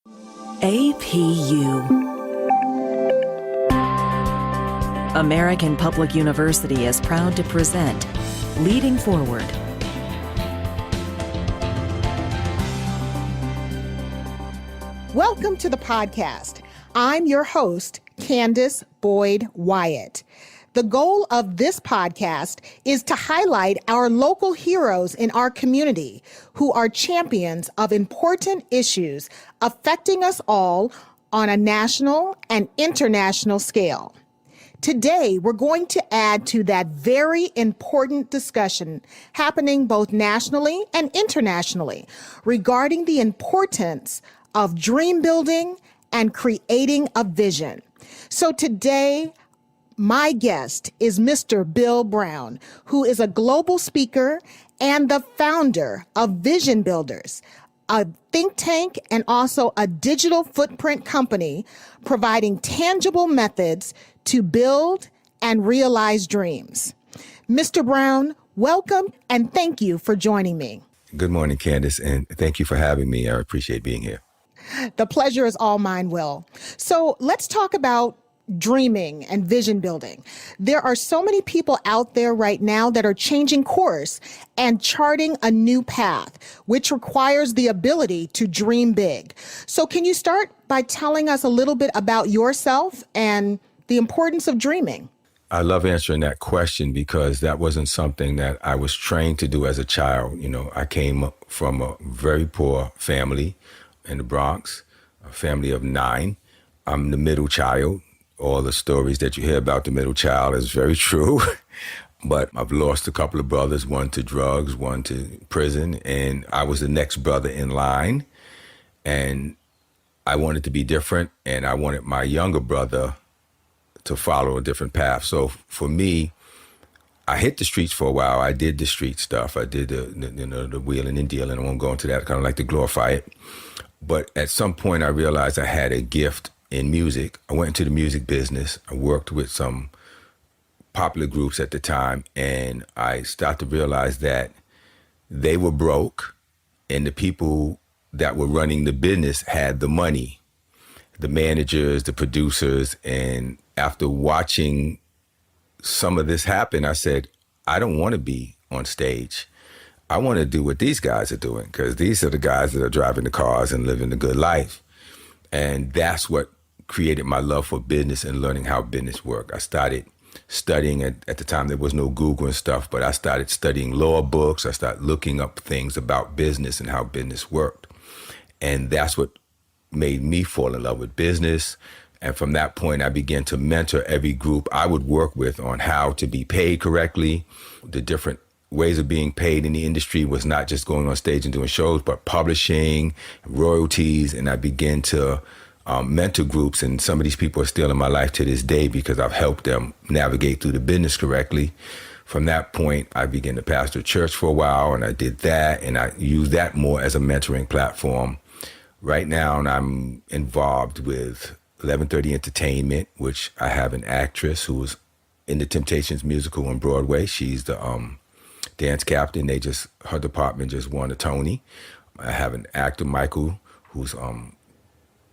APU. American Public University is proud to present Leading Forward. Welcome to the podcast. I'm your host, Kandis Wyatt. The goal of this podcast is to highlight our local heroes in our community who are champions of important issues affecting us all on a national and international scale. Today, we're going to add to that very important discussion happening both nationally and internationally regarding the importance of dream building and creating a vision. So today, my guest is Mr. Bill Brown, who is a global speaker and the founder of Vision Builders, a think tank and also a digital footprint company providing tangible methods to build and realize dreams. Mr. Brown, welcome and thank you for joining me. Good morning, Kandis, and thank you for having me. I appreciate being here. The pleasure is all mine, Will. So let's talk about dreaming and vision building. There are so many people out there right now that are changing course and charting a new path, which requires the ability to dream big. So can you start by telling us a little bit about yourself and the importance of dreaming? I love answering that question because that wasn't something that I was trained to do as a child. You know, I came from a very poor family in the Bronx, a family of 9. I'm the middle child. All the stories that you hear about the middle child is very true. But I've lost a couple of brothers, one to drugs, one to prison, and I was the next brother in line. And I wanted to be different, and I wanted my younger brother to follow a different path. So for me, I hit the streets for a while. I did the street stuff. I did the wheeling and dealing. I won't go into that. I kind of like to glorify it. But at some point, I realized I had a gift in music. I went into the music business. I worked with some popular groups at the time, and I started to realize that they were broke, and the people that were running the business had the money, the managers, the producers. And after watching some of this happen, I said, I don't want to be on stage. I want to do what these guys are doing, because these are the guys that are driving the cars and living the good life. And that's what created my love for business and learning how business worked. I started studying, at the time there was no Google and stuff, but I started studying law books. I started looking up things about business and how business worked. And that's what made me fall in love with business. And from that point, I began to mentor every group I would work with on how to be paid correctly. The different ways of being paid in the industry was not just going on stage and doing shows, but publishing, royalties. And I began to mentor groups, and some of these people are still in my life to this day because I've helped them navigate through the business correctly. From that point, I began to pastor a church for a while, and I did that, and I used that more as a mentoring platform. Right now, I'm involved with 1130 Entertainment, which I have an actress who was in the Temptations musical on Broadway. She's the dance captain. Her department just won a Tony. I have an actor, Michael, who's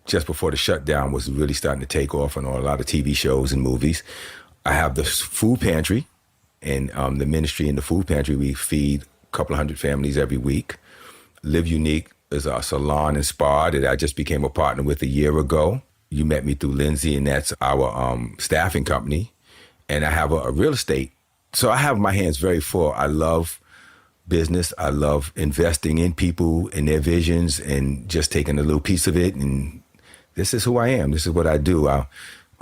just before the shutdown was really starting to take off on a lot of TV shows and movies. I have the food pantry, and the ministry in the food pantry, we feed a couple of hundred families every week. Live Unique is a salon and spa that I just became a partner with a year ago. You met me through Lindsay, and that's our staffing company. And I have a real estate. So I have my hands very full. I love business. I love investing in people and their visions and just taking a little piece of it. And this is who I am. This is what I do. I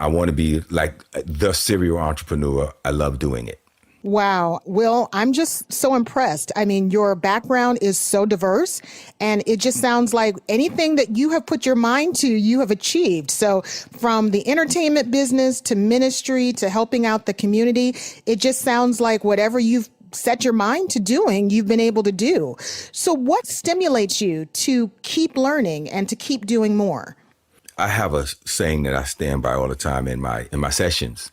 want to be like the serial entrepreneur. I love doing it. Wow. Will, I'm just so impressed. I mean, your background is so diverse, and it just sounds like anything that you have put your mind to, you have achieved. So from the entertainment business to ministry to helping out the community, it just sounds like whatever you've set your mind to doing, you've been able to do. So what stimulates you to keep learning and to keep doing more? I have a saying that I stand by all the time in my sessions.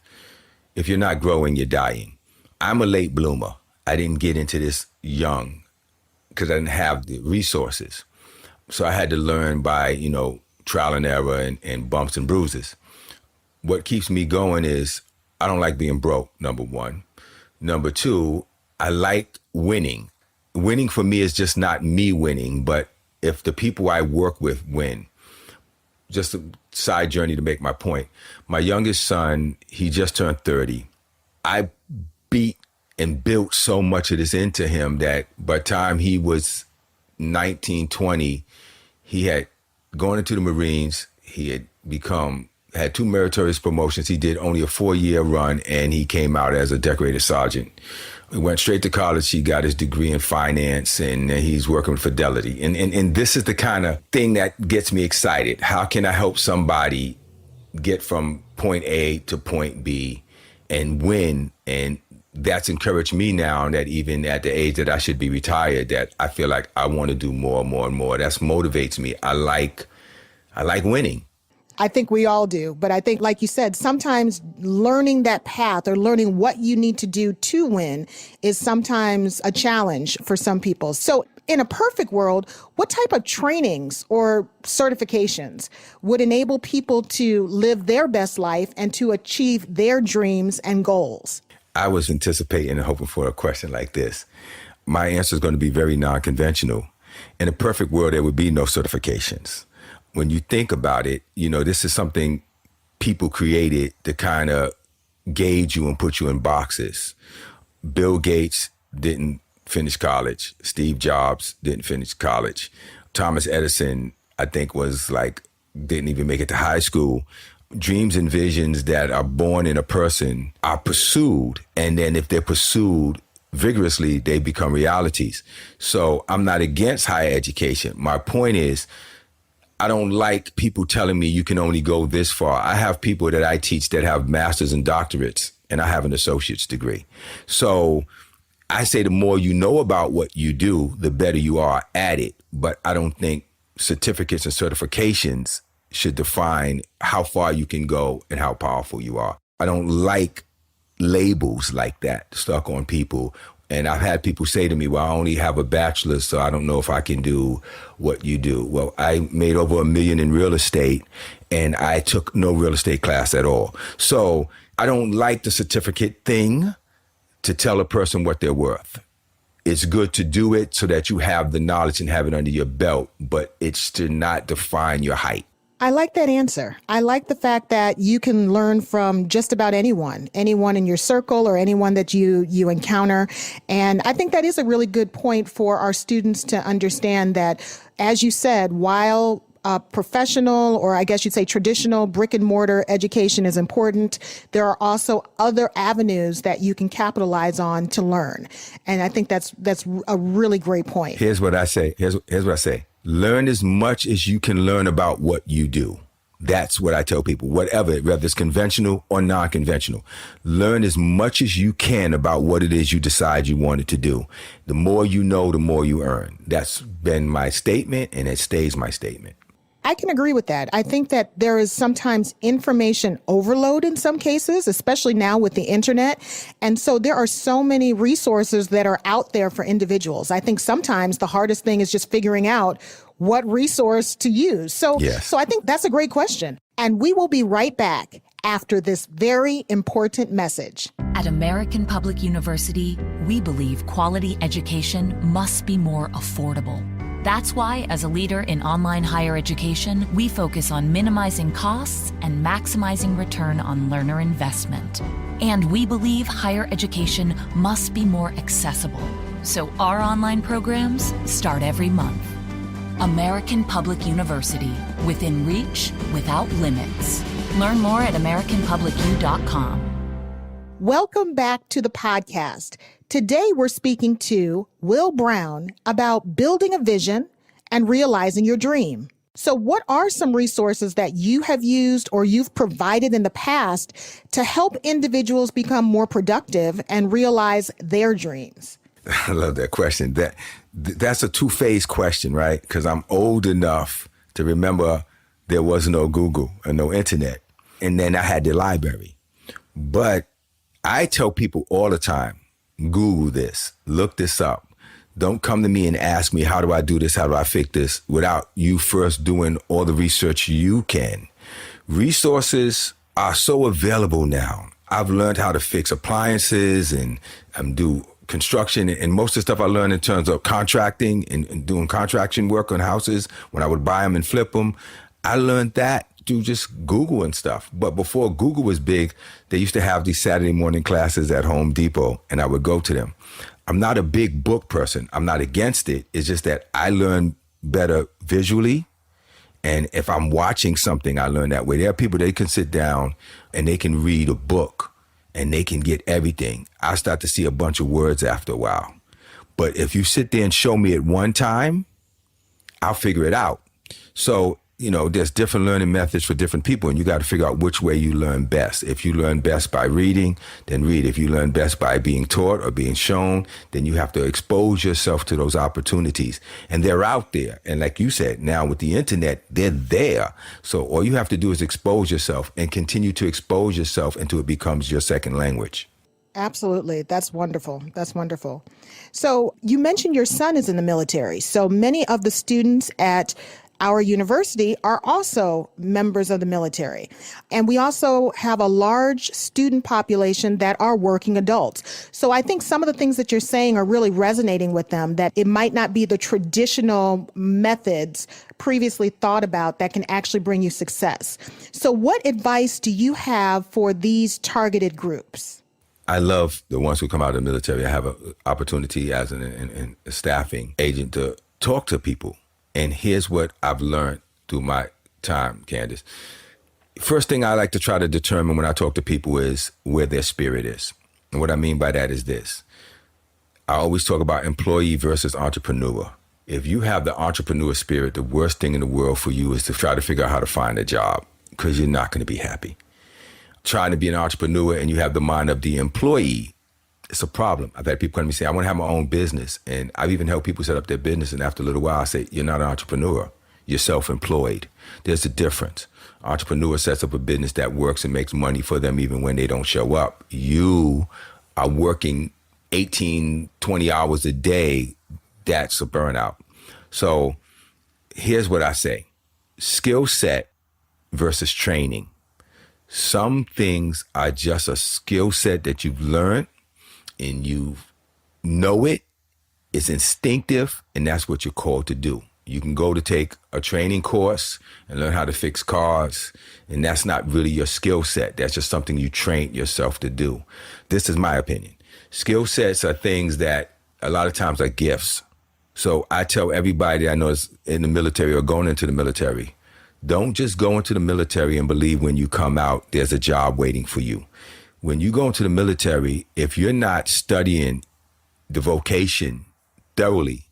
If you're not growing, you're dying. I'm a late bloomer. I didn't get into this young because I didn't have the resources. So I had to learn by, trial and error and bumps and bruises. What keeps me going is I don't like being broke, number one. Number two, I like winning. Winning for me is just not me winning, but if the people I work with win. Just a side journey to make my point. My youngest son, he just turned 30. I beat and built so much of this into him that by the time he was 19, 20, he had gone into the Marines. He had 2 meritorious promotions. He did only a 4-year run, and he came out as a decorated sergeant. He went straight to college. He got his degree in finance, and he's working with Fidelity. And this is the kind of thing that gets me excited. How can I help somebody get from point A to point B and win? And that's encouraged me now that even at the age that I should be retired, that I feel like I want to do more and more and more. That motivates me. I like winning. I think we all do. But I think, like you said, sometimes learning that path or learning what you need to do to win is sometimes a challenge for some people. So in a perfect world, what type of trainings or certifications would enable people to live their best life and to achieve their dreams and goals? I was anticipating and hoping for a question like this. My answer is going to be very non-conventional. In a perfect world, there would be no certifications. When you think about it, this is something people created to kind of gauge you and put you in boxes. Bill Gates didn't finish college. Steve Jobs didn't finish college. Thomas Edison, I think, didn't even make it to high school. Dreams and visions that are born in a person are pursued. And then if they're pursued vigorously, they become realities. So I'm not against higher education. My point is, I don't like people telling me you can only go this far. I have people that I teach that have masters and doctorates, and I have an associate's degree. So I say the more you know about what you do, the better you are at it. But I don't think certificates and certifications should define how far you can go and how powerful you are. I don't like labels like that stuck on people. And I've had people say to me, well, I only have a bachelor's, so I don't know if I can do what you do. Well, I made over $1 million in real estate, and I took no real estate class at all. So I don't like the certificate thing to tell a person what they're worth. It's good to do it so that you have the knowledge and have it under your belt, but it's to not define your height. I like that answer. I like the fact that you can learn from just about anyone in your circle or anyone that you encounter. And I think that is a really good point for our students to understand that, as you said, while professional, or I guess you'd say traditional brick and mortar education is important, there are also other avenues that you can capitalize on to learn. And I think that's a really great point. Here's what I say. Here's what I say. Learn as much as you can learn about what you do. That's what I tell people, whether it's conventional or non-conventional. Learn as much as you can about what it is you decide you wanted to do. The more you know, the more you earn. That's been my statement, and it stays my statement. I can agree with that. I think that there is sometimes information overload in some cases, especially now with the internet. And so there are so many resources that are out there for individuals. I think sometimes the hardest thing is just figuring out what resource to use. So I think that's a great question. And we will be right back after this very important message. At American Public University, we believe quality education must be more affordable. That's why, as a leader in online higher education, we focus on minimizing costs and maximizing return on learner investment. And we believe higher education must be more accessible. So our online programs start every month. American Public University, within reach, without limits. Learn more at AmericanPublicU.com. Welcome back to the podcast. Today, we're speaking to Will Brown about building a vision and realizing your dream. So what are some resources that you have used or you've provided in the past to help individuals become more productive and realize their dreams? I love that question. That's a two-phase question, right? Because I'm old enough to remember there was no Google and no internet. And then I had the library. But I tell people all the time, Google this, look this up. Don't come to me and ask me, how do I do this? How do I fix this? Without you first doing all the research you can. Resources are so available now. I've learned how to fix appliances and do construction, and most of the stuff I learned in terms of contracting and doing contraction work on houses when I would buy them and flip them. I learned that through just Google and stuff. But before Google was big, they used to have these Saturday morning classes at Home Depot, and I would go to them. I'm not a big book person. I'm not against it. It's just that I learn better visually. And if I'm watching something, I learn that way. There are people, they can sit down and they can read a book and they can get everything. I start to see a bunch of words after a while. But if you sit there and show me it one time, I'll figure it out. So, there's different learning methods for different people, and you got to figure out which way you learn best. If you learn best by reading, then read. If you learn best by being taught or being shown, then you have to expose yourself to those opportunities. And they're out there. And like you said, now with the internet, they're there. So all you have to do is expose yourself and continue to expose yourself until it becomes your second language. Absolutely. That's wonderful. That's wonderful. So you mentioned your son is in the military. So many of the students at our university are also members of the military. And we also have a large student population that are working adults. So I think some of the things that you're saying are really resonating with them, that it might not be the traditional methods previously thought about that can actually bring you success. So what advice do you have for these targeted groups? I love the ones who come out of the military. I have an opportunity as a staffing agent to talk to people. And here's what I've learned through my time, Kandis. First thing I like to try to determine when I talk to people is where their spirit is. And what I mean by that is this. I always talk about employee versus entrepreneur. If you have the entrepreneur spirit, the worst thing in the world for you is to try to figure out how to find a job, because you're not going to be happy. Trying to be an entrepreneur and you have the mind of the employee, it's a problem. I've had people come to me and say, I want to have my own business. And I've even helped people set up their business. And after a little while, I say, you're not an entrepreneur. You're self-employed. There's a difference. Entrepreneur sets up a business that works and makes money for them even when they don't show up. You are working 18, 20 hours a day. That's a burnout. So here's what I say. Skill set versus training. Some things are just a skill set that you've learned and you know it, it's instinctive, and that's what you're called to do. You can go to take a training course and learn how to fix cars, and that's not really your skill set. That's just something you train yourself to do. This is my opinion. Skill sets are things that a lot of times are gifts. So I tell everybody I know is in the military or going into the military, don't just go into the military and believe when you come out, there's a job waiting for you. When you go into the military, if you're not studying the vocation thoroughly,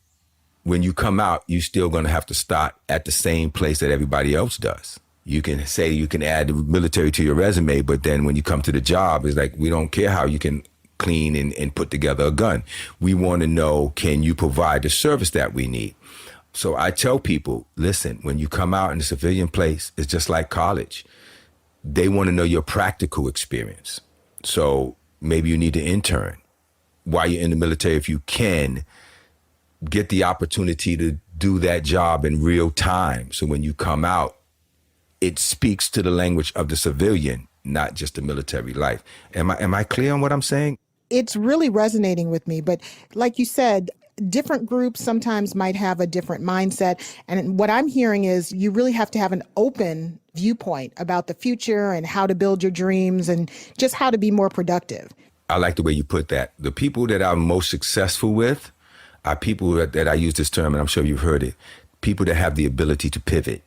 when you come out, you're still going to have to start at the same place that everybody else does. You can say you can add the military to your resume, but then when you come to the job, it's like, we don't care how you can clean and put together a gun. We want to know, can you provide the service that we need? So I tell people, listen, when you come out in the civilian place, it's just like college. They want to know your practical experience. So maybe you need to intern while you're in the military. If you can, get the opportunity to do that job in real time. So when you come out, it speaks to the language of the civilian, not just the military life. Am I clear on what I'm saying? It's really resonating with me. But like you said, different groups sometimes might have a different mindset. And what I'm hearing is you really have to have an open viewpoint about the future and how to build your dreams and just how to be more productive. I like the way you put that. The people that I'm most successful with are people that I use this term, and I'm sure you've heard it, people that have the ability to pivot.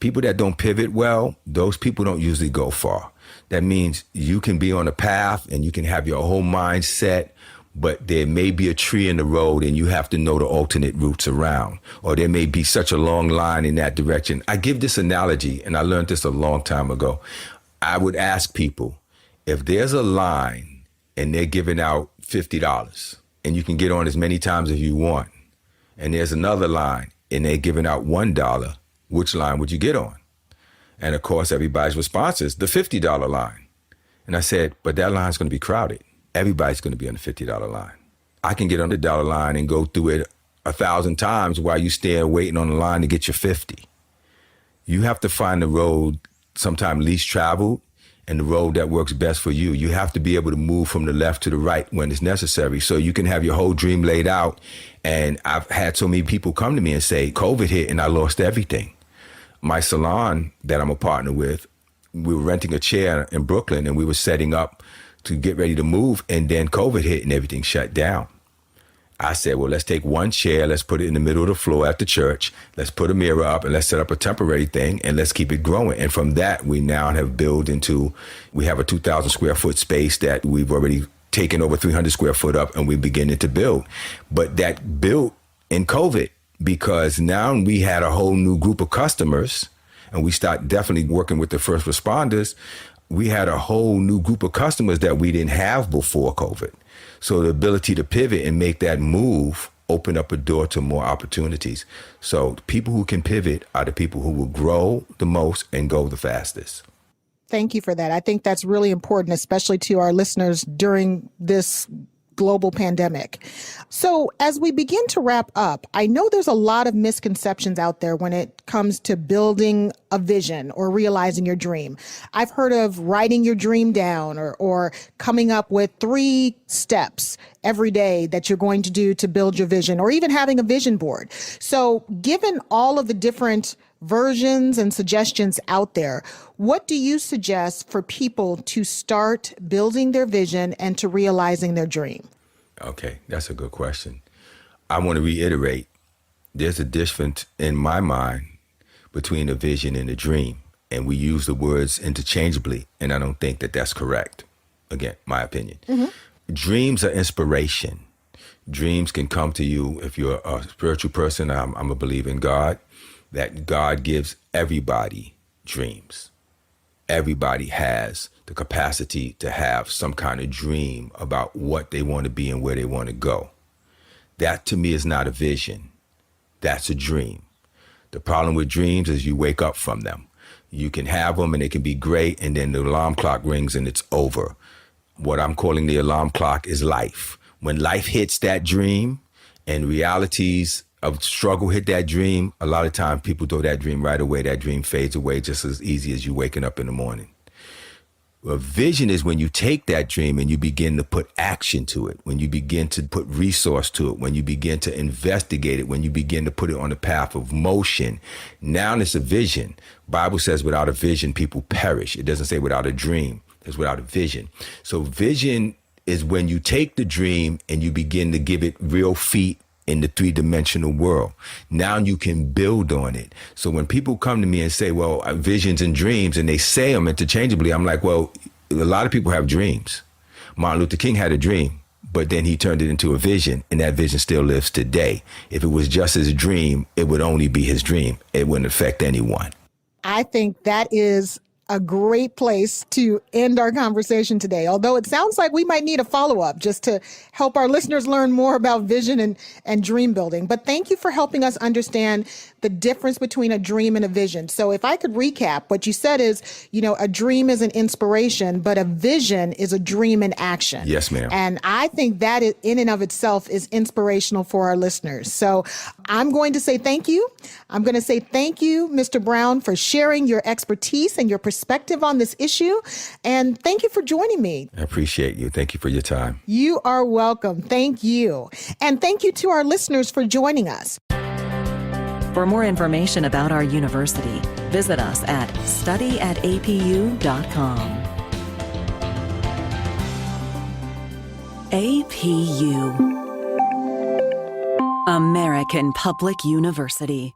People that don't pivot well, those people don't usually go far. That means you can be on a path and you can have your whole mindset, but there may be a tree in the road and you have to know the alternate routes around, or there may be such a long line in that direction. I give this analogy, and I learned this a long time ago. I would ask people, if there's a line and they're giving out $50 and you can get on as many times as you want, and there's another line and they're giving out $1, which line would you get on? And of course, everybody's response is the $50 line. And I said, but that line's going to be crowded. Everybody's going to be on the $50 line. I can get on the dollar line and go through it 1,000 times while you stand waiting on the line to get your 50. You have to find the road sometimes least traveled and the road that works best for you. You have to be able to move from the left to the right when it's necessary so you can have your whole dream laid out. And I've had so many people come to me and say, COVID hit and I lost everything. My salon that I'm a partner with, we were renting a chair in Brooklyn and we were setting up to get ready to move, and then COVID hit and everything shut down. I said, well, let's take one chair, let's put it in the middle of the floor at the church, let's put a mirror up and let's set up a temporary thing and let's keep it growing. And from that, we now have built into, we have a 2,000 square foot space that we've already taken over 300 square foot up and we're beginning to build. But that built in COVID because now we had a whole new group of customers and we start definitely working with the first responders. We had a whole new group of customers that we didn't have before COVID. So the ability to pivot and make that move opened up a door to more opportunities. So the people who can pivot are the people who will grow the most and go the fastest. Thank you for that. I think that's really important, especially to our listeners during this global pandemic. So as we begin to wrap up, I know there's a lot of misconceptions out there when it comes to building a vision or realizing your dream. I've heard of writing your dream down or coming up with 3 steps every day that you're going to do to build your vision, or even having a vision board. So given all of the different versions and suggestions out there, what do you suggest for people to start building their vision and to realizing their dream? Okay, that's a good question. I want to reiterate, there's a difference in my mind between a vision and a dream, and we use the words interchangeably, and I don't think that that's correct. Again, my opinion. Mm-hmm. Dreams are inspiration. Dreams can come to you if you're a spiritual person. I'm a believer in God, that God gives everybody dreams. Everybody has the capacity to have some kind of dream about what they want to be and where they want to go. That to me is not a vision. That's a dream. The problem with dreams is you wake up from them. You can have them and they can be great, and then the alarm clock rings and it's over. What I'm calling the alarm clock is life. When life hits that dream and realities of struggle hit that dream, a lot of times people throw that dream right away. That dream fades away just as easy as you waking up in the morning. A vision is when you take that dream and you begin to put action to it, when you begin to put resource to it, when you begin to investigate it, when you begin to put it on the path of motion. Now it's a vision. Bible says without a vision, people perish. It doesn't say without a dream. It's without a vision. So vision is when you take the dream and you begin to give it real feet in the 3-dimensional world. Now you can build on it. So when people come to me and say, well, visions and dreams, and they say them interchangeably, I'm like, well, a lot of people have dreams. Martin Luther King had a dream, but then he turned it into a vision, and that vision still lives today. If it was just his dream, it would only be his dream. It wouldn't affect anyone. I think that is a great place to end our conversation today, although it sounds like we might need a follow-up just to help our listeners learn more about vision and dream building. But thank you for helping us understand the difference between a dream and a vision. So if I could recap, what you said is, a dream is an inspiration, but a vision is a dream in action. Yes, ma'am. And I think that in and of itself is inspirational for our listeners. So I'm going to say thank you. I'm going to say thank you, Mr. Brown, for sharing your expertise and your perspective on this issue. And thank you for joining me. I appreciate you. Thank you for your time. You are welcome. Thank you. And thank you to our listeners for joining us. For more information about our university, visit us at studyatapu.com. APU, American Public University.